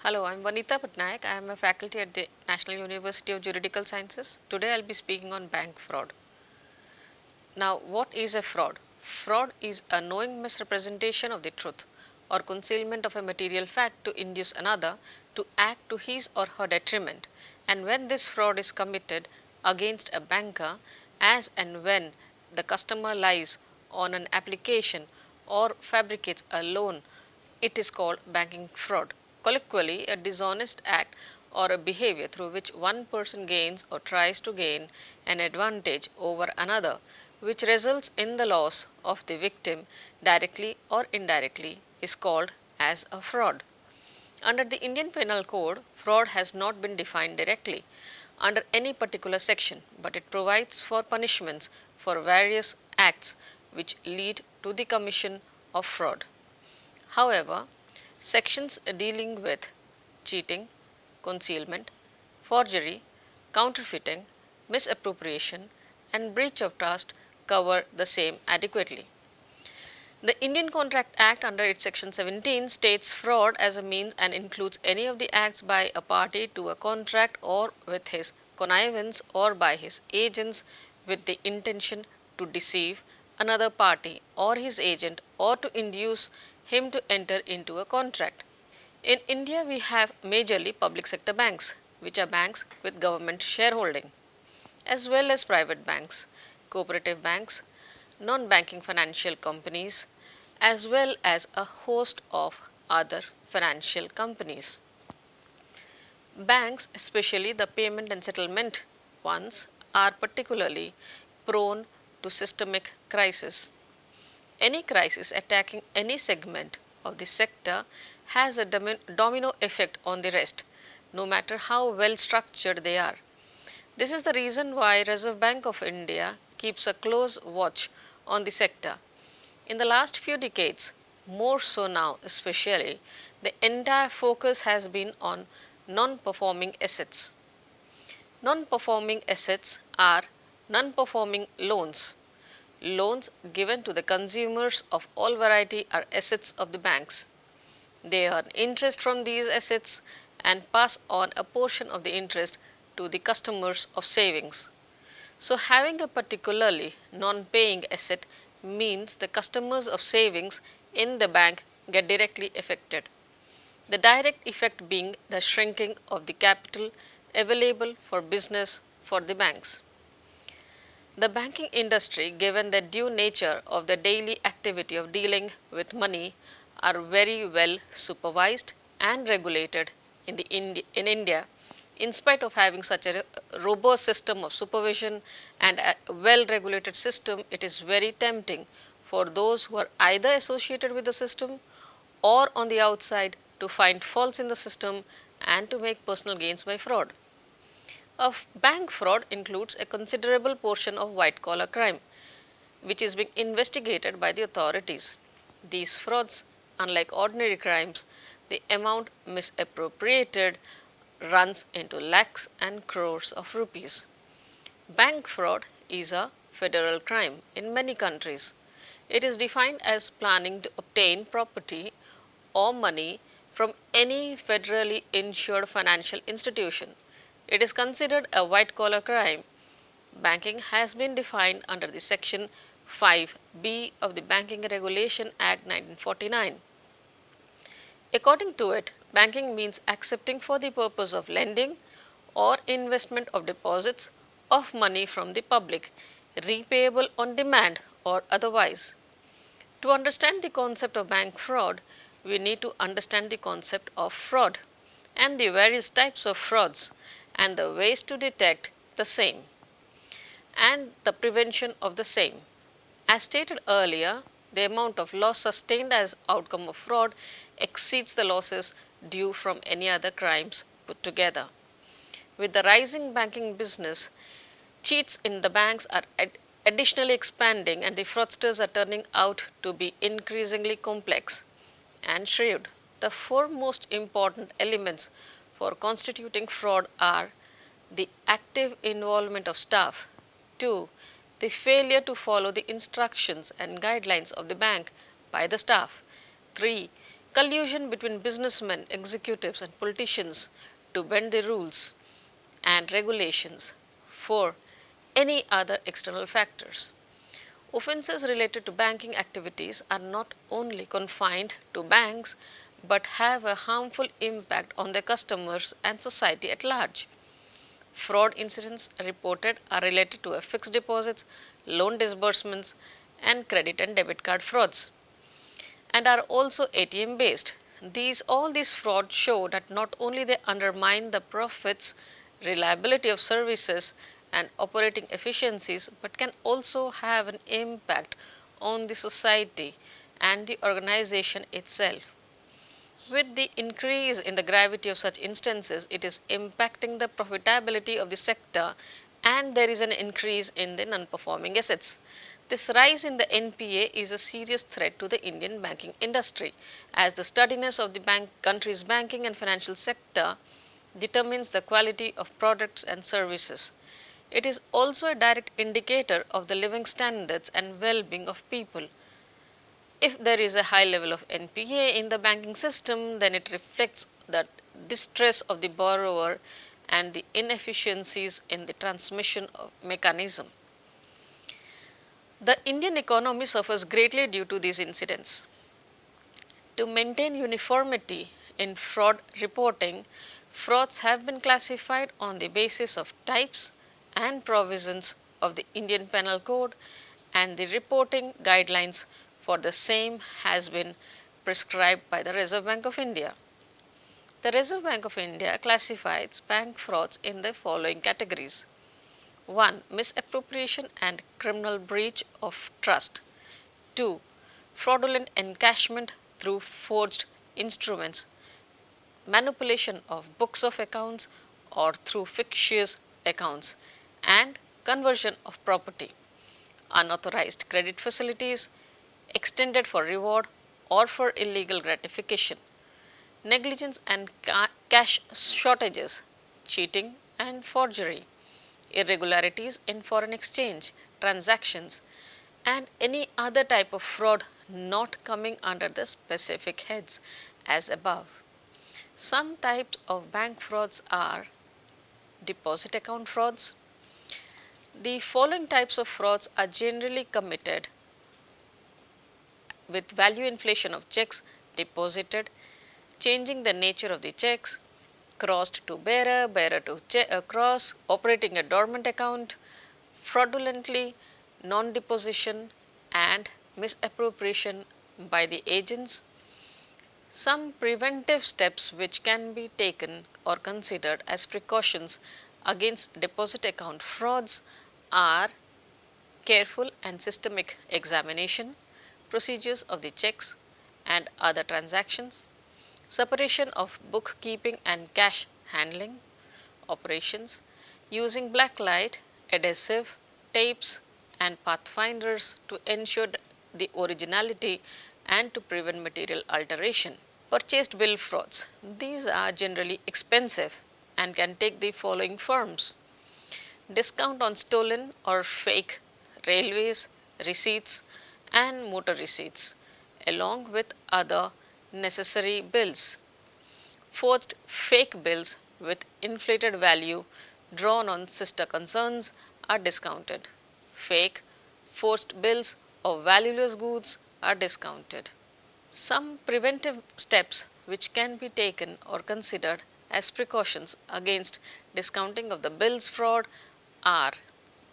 Hello, I'm Vanita Patnaik. I am a faculty at the National University of Juridical Sciences. Today I'll be speaking on bank fraud. Now, what is a fraud? Fraud is a knowing misrepresentation of the truth or concealment of a material fact to induce another to act to his or her detriment. And when this fraud is committed against a banker, as and when the customer lies on an application or fabricates a loan, it is called banking fraud. Colloquially, a dishonest act or a behavior through which one person gains or tries to gain an advantage over another, which results in the loss of the victim directly or indirectly, is called as a fraud. Under the Indian Penal Code, fraud has not been defined directly under any particular section, but it provides for punishments for various acts which lead to the commission of fraud. However, sections dealing with cheating, concealment, forgery, counterfeiting, misappropriation, and breach of trust cover the same adequately. The Indian Contract Act under its section 17 states fraud as a means and includes any of the acts by a party to a contract or with his connivance or by his agents with the intention to deceive another party or his agent or to induce him to enter into a contract. In India, we have majorly public sector banks, which are banks with government shareholding, as well as private banks, cooperative banks, non-banking financial companies, as well as a host of other financial companies. Banks, especially the payment and settlement ones, are particularly prone to systemic crisis. Any crisis attacking any segment of the sector has a domino effect on the rest, no matter how well structured they are. This is the reason why Reserve Bank of India keeps a close watch on the sector. In the last few decades, more so now especially, the entire focus has been on non-performing assets. Non-performing assets are non-performing loans. Loans given to the consumers of all variety are assets of the banks. They earn interest from these assets and pass on a portion of the interest to the customers of savings. So, having a particularly non-paying asset means the customers of savings in the bank get directly affected. The direct effect being the shrinking of the capital available for business for the banks. The banking industry, given the due nature of the daily activity of dealing with money, are very well supervised and regulated in India. In spite of having such a robust system of supervision and a well regulated system, it is very tempting for those who are either associated with the system or on the outside to find faults in the system and to make personal gains by fraud. Bank fraud includes a considerable portion of white collar crime, which is being investigated by the authorities. These frauds, unlike ordinary crimes, the amount misappropriated runs into lakhs and crores of rupees. Bank fraud is a federal crime in many countries. It is defined as planning to obtain property or money from any federally insured financial institution. It is considered a white collar crime. Banking has been defined under the section 5B of the Banking Regulation Act 1949. According to it, banking means accepting for the purpose of lending or investment of deposits of money from the public, repayable on demand or otherwise. To understand the concept of bank fraud, we need to understand the concept of fraud and the various types of frauds and the ways to detect the same and the prevention of the same. As stated earlier, the amount of loss sustained as outcome of fraud exceeds the losses due from any other crimes put together. With the rising banking business, cheats in the banks are additionally expanding and the fraudsters are turning out to be increasingly complex and shrewd. The four most important elements for constituting fraud are the active involvement of staff, 2. The failure to follow the instructions and guidelines of the bank by the staff, 3. collusion between businessmen, executives, and politicians to bend the rules and regulations for any other external factors. Offences related to banking activities are not only confined to banks but have a harmful impact on their customers and society at large. Fraud incidents reported are related to fixed deposits, loan disbursements, and credit and debit card frauds, and are also ATM based. All these frauds show that not only they undermine the profits, reliability of services, and operating efficiencies, but can also have an impact on the society and the organization itself. With the increase in the gravity of such instances, it is impacting the profitability of the sector and there is an increase in the non-performing assets. This rise in the NPA is a serious threat to the Indian banking industry, as the sturdiness of the country's banking and financial sector determines the quality of products and services. It is also a direct indicator of the living standards and well-being of people. If there is a high level of NPA in the banking system, then it reflects the distress of the borrower and the inefficiencies in the transmission mechanism. The Indian economy suffers greatly due to these incidents. To maintain uniformity in fraud reporting, frauds have been classified on the basis of types and provisions of the Indian Penal Code, and the reporting guidelines for the same has been prescribed by the Reserve Bank of India. The Reserve Bank of India classifies bank frauds in the following categories. 1. Misappropriation and criminal breach of trust. 2. Fraudulent encashment through forged instruments, manipulation of books of accounts or through fictitious accounts, and conversion of property. Unauthorized credit facilities extended for reward or for illegal gratification. Negligence and cash shortages, cheating and forgery, irregularities in foreign exchange transactions, and any other type of fraud not coming under the specific heads as above. Some types of bank frauds are deposit account frauds. The following types of frauds are generally committed with value inflation of checks deposited, changing the nature of the checks, crossed to bearer, bearer to cross, operating a dormant account, fraudulently non-deposition and misappropriation by the agents. Some preventive steps which can be taken or considered as precautions against deposit account frauds are careful and systemic examination, procedures of the checks and other transactions, separation of bookkeeping and cash handling operations, using black light, adhesive, tapes and pathfinders to ensure the originality and to prevent material alteration. Purchased bill frauds. These are generally expensive and can take the following forms: discount on stolen or fake railways receipts and motor receipts, along with other necessary bills. Forged fake bills with inflated value drawn on sister concerns are discounted. Fake forged bills of valueless goods are discounted. Some preventive steps which can be taken or considered as precautions against discounting of the bills fraud are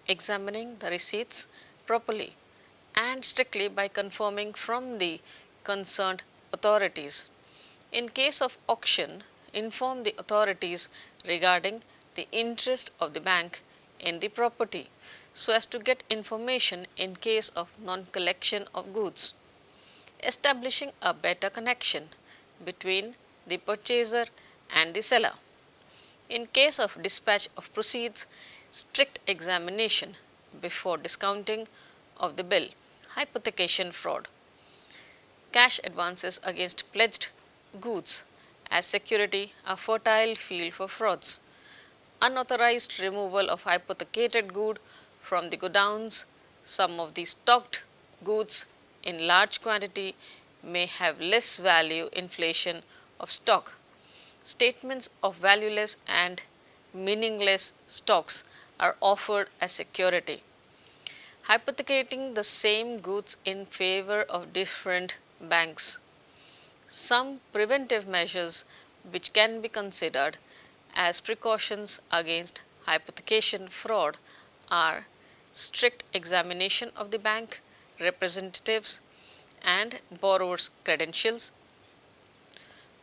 examining the receipts properly and strictly by confirming from the concerned authorities. In case of auction, inform the authorities regarding the interest of the bank in the property so as to get information in case of non-collection of goods. Establishing a better connection between the purchaser and the seller. In case of dispatch of proceeds, strict examination before discounting of the bill. Hypothecation fraud. Cash advances against pledged goods as security a fertile field for frauds. Unauthorized removal of hypothecated good from the godowns. Some of the stocked goods in large quantity may have less value inflation of stock. Statements of valueless and meaningless stocks are offered as security, hypothecating the same goods in favor of different banks. Some preventive measures which can be considered as precautions against hypothecation fraud are strict examination of the bank representatives and borrowers' credentials,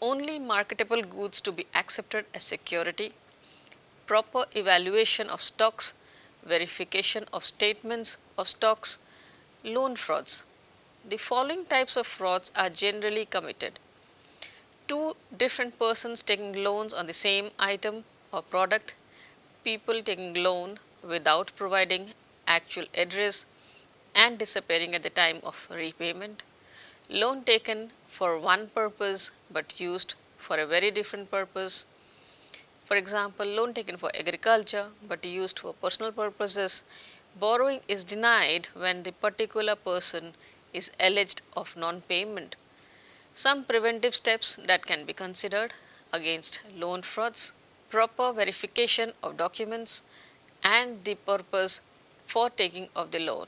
only marketable goods to be accepted as security, proper evaluation of stocks, verification of statements of stocks, loan frauds. The following types of frauds are generally committed: two different persons taking loans on the same item or product, people taking loan without providing actual address and disappearing at the time of repayment, loan taken for one purpose but used for a very different purpose. For example, loan taken for agriculture but used for personal purposes. Borrowing is denied when the particular person is alleged of non-payment. Some preventive steps that can be considered against loan frauds: proper verification of documents and the purpose for taking of the loan,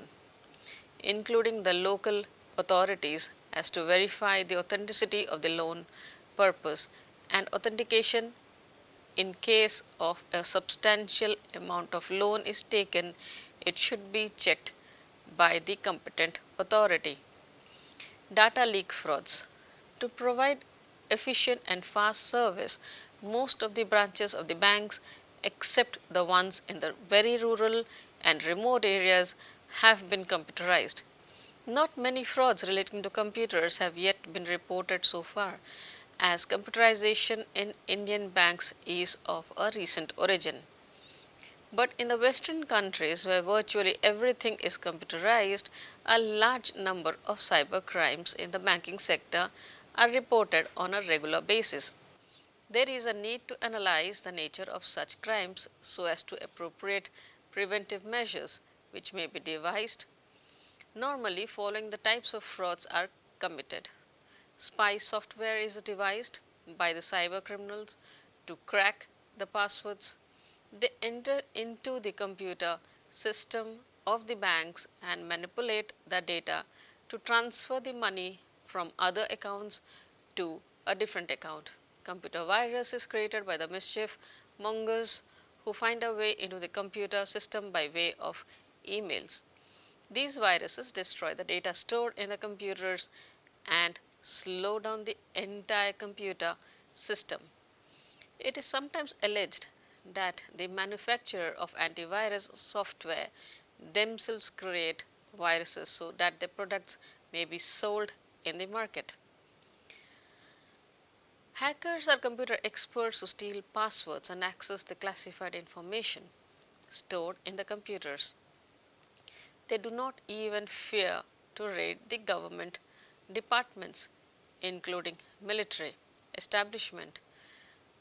including the local authorities as to verify the authenticity of the loan purpose, and authentication in case of a substantial amount of loan is taken, it should be checked by the competent authority. Data leak frauds. To provide efficient and fast service, most of the branches of the banks, except the ones in the very rural and remote areas, have been computerized. Not many frauds relating to computers have yet been reported so far, as computerization in Indian banks is of a recent origin. But in the Western countries, where virtually everything is computerized, a large number of cyber crimes in the banking sector are reported on a regular basis. There is a need to analyze the nature of such crimes so as to appropriate preventive measures which may be devised. Normally, following the types of frauds are committed: spy software is devised by the cyber criminals to crack the passwords. They enter into the computer system of the banks and manipulate the data to transfer the money from other accounts to a different account. Computer virus is created by the mischief mongers who find a way into the computer system by way of emails. These viruses destroy the data stored in the computers and slow down the entire computer system. It is sometimes alleged that the manufacturer of antivirus software themselves create viruses so that their products may be sold in the market. Hackers are computer experts who steal passwords and access the classified information stored in the computers. They do not even fear to raid the government departments, including military establishment,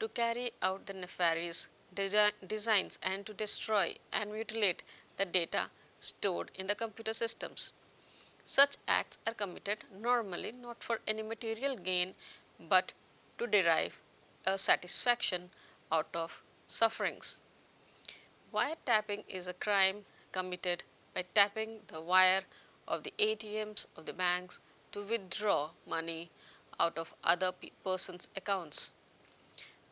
to carry out the nefarious designs and to destroy and mutilate the data stored in the computer systems. Such acts are committed normally not for any material gain but to derive a satisfaction out of sufferings. Wiretapping is a crime committed by tapping the wire of the ATMs of the banks to withdraw money out of other persons' accounts.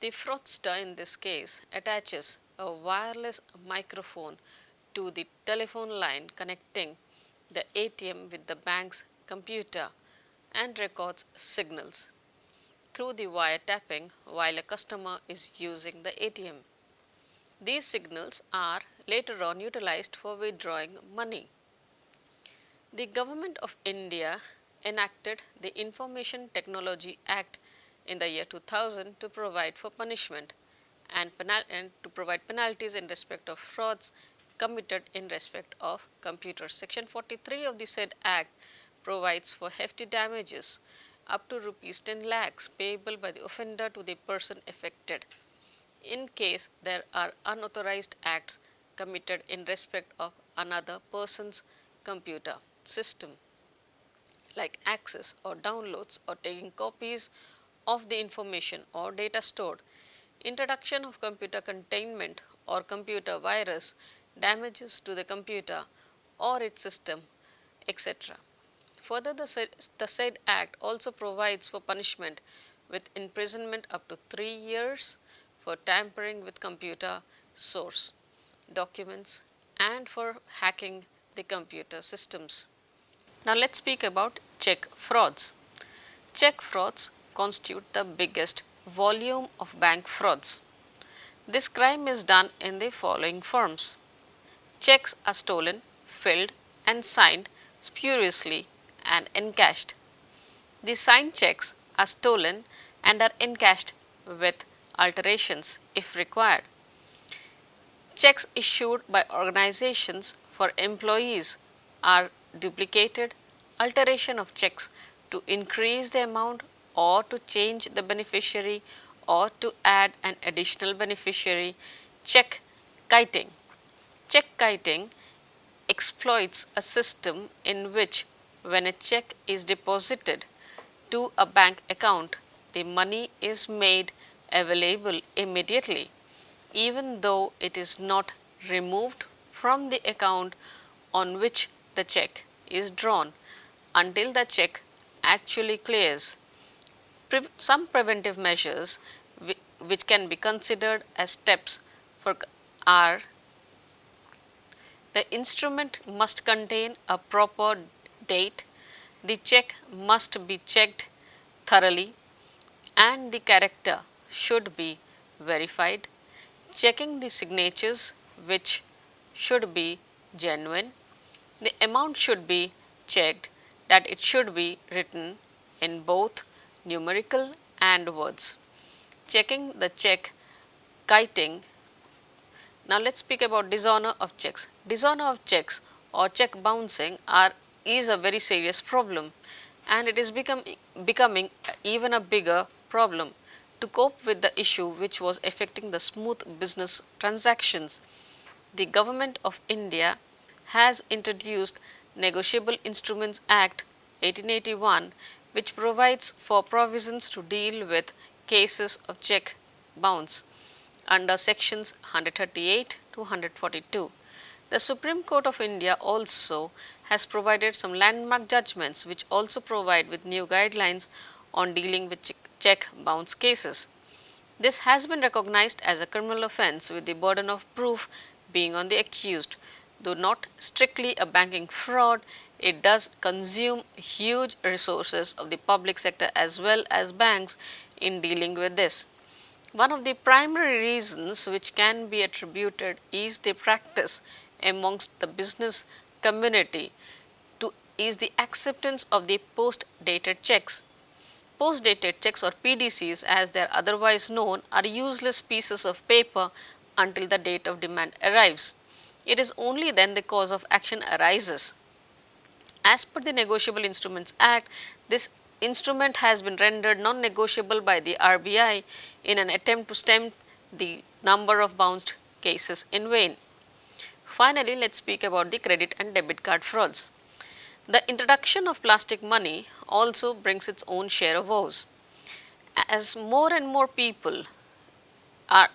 The fraudster in this case attaches a wireless microphone to the telephone line connecting the ATM with the bank's computer and records signals through the wiretapping while a customer is using the ATM. These signals are later on utilized for withdrawing money. The Government of India enacted the Information Technology Act in the year 2000 to provide for punishment and to provide penalties in respect of frauds committed in respect of computers. Section 43 of the said Act provides for hefty damages up to rupees 10 lakhs payable by the offender to the person affected in case there are unauthorized acts committed in respect of another person's computer system. like access or downloads or taking copies of the information or data stored, introduction of computer containment or computer virus, damages to the computer or its system, etc. Further, the said Act also provides for punishment with imprisonment up to 3 years for tampering with computer source, documents, and for hacking the computer systems. Now, let's speak about check frauds. Check frauds constitute the biggest volume of bank frauds. This crime is done in the following forms: checks are stolen, filled, and signed spuriously and encashed. The signed checks are stolen and are encashed with alterations if required. Checks issued by organizations for employees are duplicated, alteration of checks to increase the amount or to change the beneficiary or to add an additional beneficiary, check kiting. Check kiting exploits a system in which when a check is deposited to a bank account, the money is made available immediately, even though it is not removed from the account on which the check is drawn until the check actually clears. Some preventive measures which can be considered as steps for are: the instrument must contain a proper date, the check must be checked thoroughly, and the character should be verified. Checking the signatures, which should be genuine. The amount should be checked that it should be written in both numerical and words. Checking the check kiting. Now let's speak about dishonor of checks. Dishonor of checks or check bouncing is a very serious problem, and it is becoming even a bigger problem. To cope with the issue which was affecting the smooth business transactions, the Government of India has introduced Negotiable Instruments Act 1881, which provides for provisions to deal with cases of check bounce under sections 138 to 142. The Supreme Court of India also has provided some landmark judgments which also provide with new guidelines on dealing with check bounce cases. This has been recognized as a criminal offence with the burden of proof being on the accused. Though not strictly a banking fraud, it does consume huge resources of the public sector as well as banks in dealing with this. One of the primary reasons which can be attributed is the practice amongst the business community is the acceptance of the post-dated checks. Post-dated checks, or PDCs as they are otherwise known, are useless pieces of paper until the date of demand arrives. It is only then the cause of action arises. As per the Negotiable Instruments Act, this instrument has been rendered non-negotiable by the RBI in an attempt to stem the number of bounced cases in vain. Finally, let's speak about the credit and debit card frauds. The introduction of plastic money also brings its own share of woes. As more and more people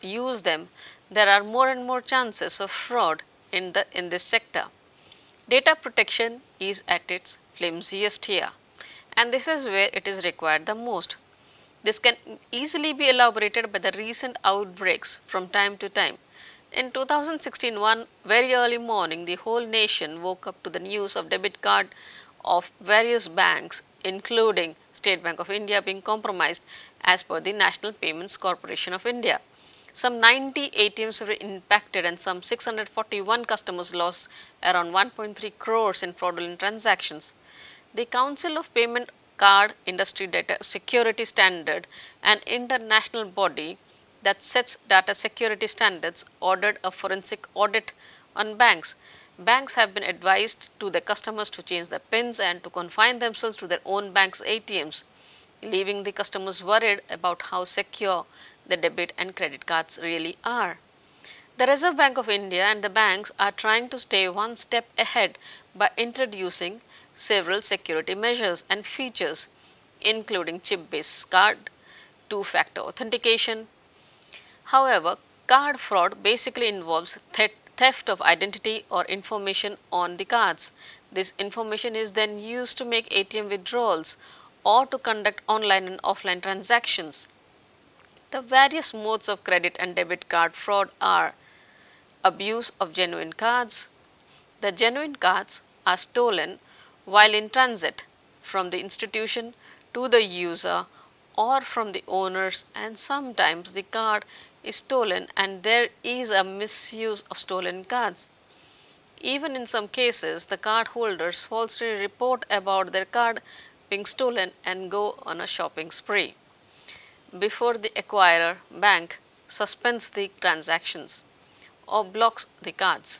use them, there are more and more chances of fraud in this sector. Data protection is at its flimsiest here, and this is where it is required the most. This can easily be elaborated by the recent outbreaks from time to time. In 2016, one very early morning, the whole nation woke up to the news of debit card of various banks, including State Bank of India, being compromised as per the National Payments Corporation of India. Some 90 ATMs were impacted and some 641 customers lost around 1.3 crores in fraudulent transactions. The Council of Payment Card Industry Data Security Standard, an international body that sets data security standards, ordered a forensic audit on banks. Banks have been advised to their customers to change their PINs and to confine themselves to their own bank's ATMs, leaving the customers worried about how secure the debit and credit cards really are. The Reserve Bank of India and the banks are trying to stay one step ahead by introducing several security measures and features, including chip-based card, two-factor authentication. However, card fraud basically involves theft of identity or information on the cards. This information is then used to make ATM withdrawals or to conduct online and offline transactions. The various modes of credit and debit card fraud are abuse of genuine cards. The genuine cards are stolen while in transit from the institution to the user or from the owners, and sometimes the card is stolen and there is a misuse of stolen cards. Even in some cases, the card holders falsely report about their card being stolen and go on a shopping spree before the acquirer bank suspends the transactions or blocks the cards.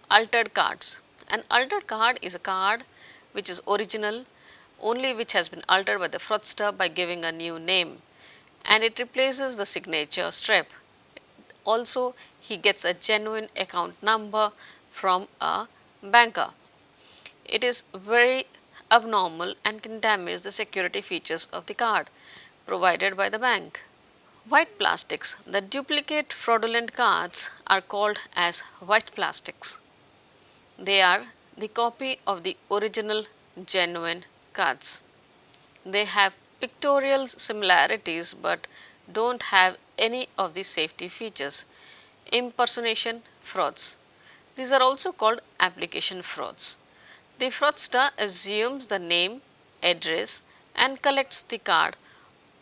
Altered cards. An altered card is a card which is original, only which has been altered by the fraudster by giving a new name, and it replaces the signature strip. Also, he gets a genuine account number from a banker. It is very abnormal and can damage the security features of the card provided by the bank. White plastics. The duplicate fraudulent cards are called as white plastics. They are the copy of the original genuine cards. They have pictorial similarities but don't have any of the safety features. Impersonation frauds. These are also called application frauds. The fraudster assumes the name, address, and collects the card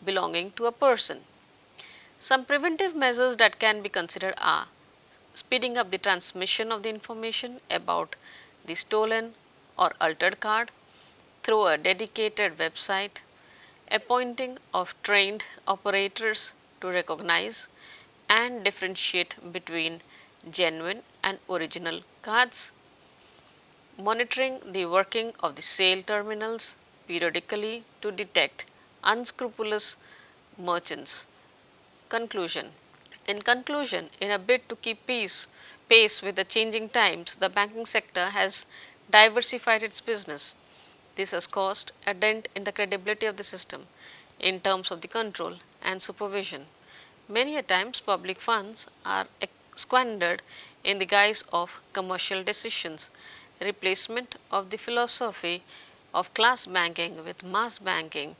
belonging to a person. Some preventive measures that can be considered are speeding up the transmission of the information about the stolen or altered card through a dedicated website, appointing of trained operators to recognize and differentiate between genuine and original cards, monitoring the working of the sale terminals periodically to detect unscrupulous merchants. Conclusion. In conclusion, in a bid to keep pace with the changing times, the banking sector has diversified its business. This has caused a dent in the credibility of the system in terms of the control and supervision. Many a times, public funds are squandered in the guise of commercial decisions. Replacement of the philosophy of class banking with mass banking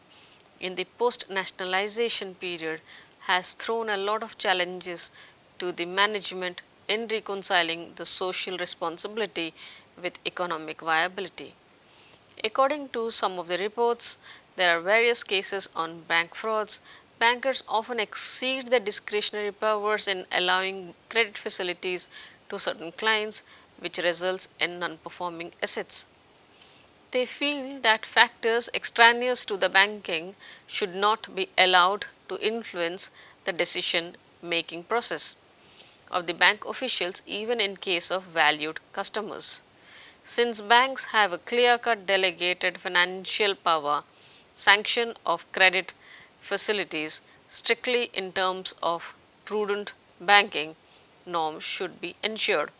in the post nationalization period has thrown a lot of challenges to the management in reconciling the social responsibility with economic viability. According to some of the reports, there are various cases on bank frauds. Bankers often exceed their discretionary powers in allowing credit facilities to certain clients, which results in non performing assets. They feel that factors extraneous to the banking should not be allowed to influence the decision making process of the bank officials, even in case of valued customers. Since banks have a clear cut delegated financial power, sanction of credit facilities strictly in terms of prudent banking norms should be ensured.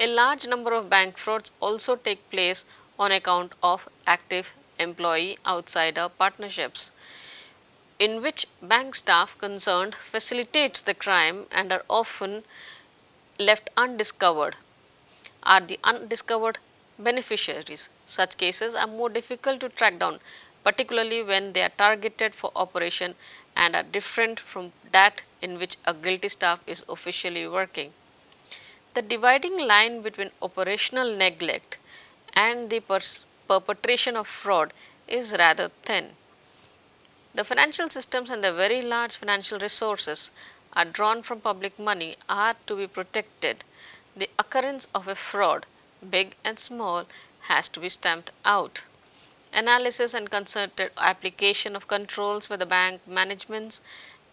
A large number of bank frauds also take place on account of active employee outsider partnerships, in which bank staff concerned facilitates the crime and are often left undiscovered, are the undiscovered beneficiaries. Such cases are more difficult to track down, particularly when they are targeted for operation and are different from that in which a guilty staff is officially working. The dividing line between operational neglect and the perpetration of fraud is rather thin. The financial systems and the very large financial resources are drawn from public money are to be protected. The occurrence of a fraud, big and small, has to be stamped out. Analysis and concerted application of controls by the bank managements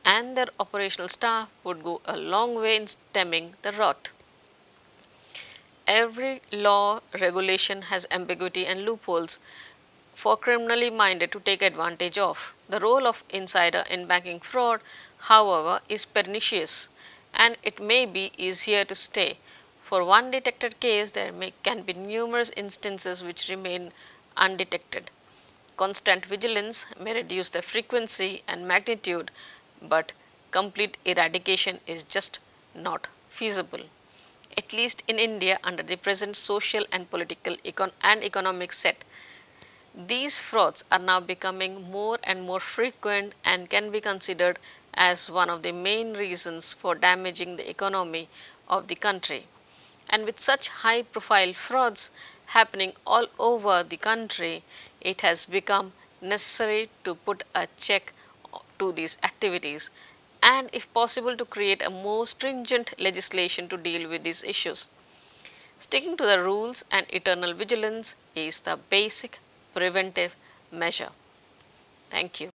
and their operational staff would go a long way in stemming the rot. Every law regulation has ambiguity and loopholes for criminally minded to take advantage of. The role of insider in banking fraud, however, is pernicious and it may be easier to stay. For one detected case, there can be numerous instances which remain undetected. Constant vigilance may reduce the frequency and magnitude, but complete eradication is just not feasible. At least in India, under the present social and political and economic set, these frauds are now becoming more and more frequent and can be considered as one of the main reasons for damaging the economy of the country. And with such high profile frauds happening all over the country, it has become necessary to put a check to these activities and, if possible, to create a more stringent legislation to deal with these issues. Sticking to the rules and eternal vigilance is the basic preventive measure. Thank you.